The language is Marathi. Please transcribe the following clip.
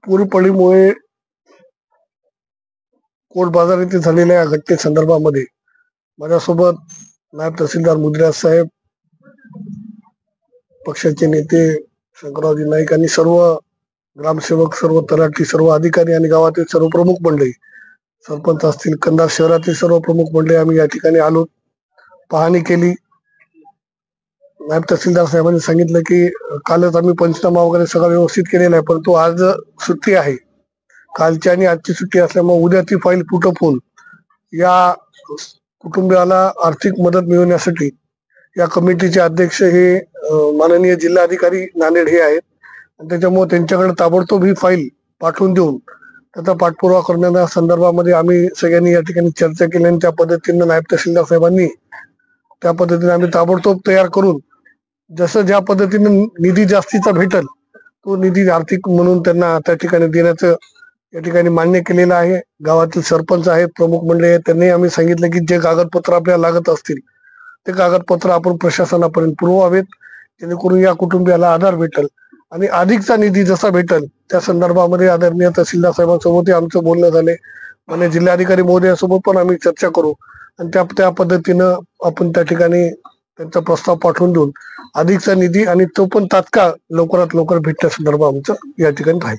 पूरपडीमुळे कोट बाजार येथे झालेल्या या घटनेसंदर्भामध्ये माझ्यासोबत नायब तहसीलदार मुद्राज साहेब, पक्षाचे नेते शंकररावजी नाईक आणि सर्व ग्रामसेवक, सर्व तलाठी, सर्व अधिकारी आणि गावातील सर्व प्रमुख मंडळी, सरपंच असतील, कंधार शहरातील सर्व प्रमुख मंडळी आम्ही या ठिकाणी आलो, पाहणी केली. नायब तहसीलदार साहेबांनी सांगितलं की कालच आम्ही पंचनामा वगैरे सगळं व्यवस्थित केलेला आहे, परंतु आज सुट्टी आहे. कालची आणि आजची सुट्टी असल्यामुळे उद्या ती फाईल पुटअप होऊन या कुटुंबियाला आर्थिक मदत मिळवण्यासाठी या कमिटीचे अध्यक्ष हे माननीय जिल्हाधिकारी नांदेड हे आहेत. आणि त्याच्यामुळे त्यांच्याकडे ताबडतोब ही फाईल पाठवून देऊन त्याचा पाठपुरावा करण्याच्या संदर्भामध्ये आम्ही सगळ्यांनी या ठिकाणी चर्चा केली आणि त्या पद्धतीनं नायब तहसीलदार साहेबांनी त्या पद्धतीने आम्ही ताबडतोब तयार करून जसं ज्या पद्धतीने निधी जास्तीचा भेटल तो निधी आर्थिक म्हणून त्यांना त्या ठिकाणी देण्याचं या ठिकाणी मान्य केलेलं आहे. गावातील सरपंच आहेत, प्रमुख मंडळी आहेत, त्यांनी आम्ही सांगितलं की जे कागदपत्र आपल्याला लागत असतील ते कागदपत्र आपण प्रशासनापर्यंत पुरवावेत, जेणेकरून या कुटुंबियाला आधार भेटल आणि अधिकचा निधी जसा भेटल त्या संदर्भामध्ये आदरणीय तहसीलदार साहेबांसोबत आमचं बोलणं झाले आणि जिल्हाधिकारी महोदयासोबत पण आम्ही चर्चा करू आणि त्या पद्धतीनं आपण त्या ठिकाणी त्यांचा प्रस्ताव पाठवून देऊन अधिकचा निधी आणि तो पण तात्काळ लवकरात लवकर भेटण्या संदर्भात आमचं या ठिकाणी राहील.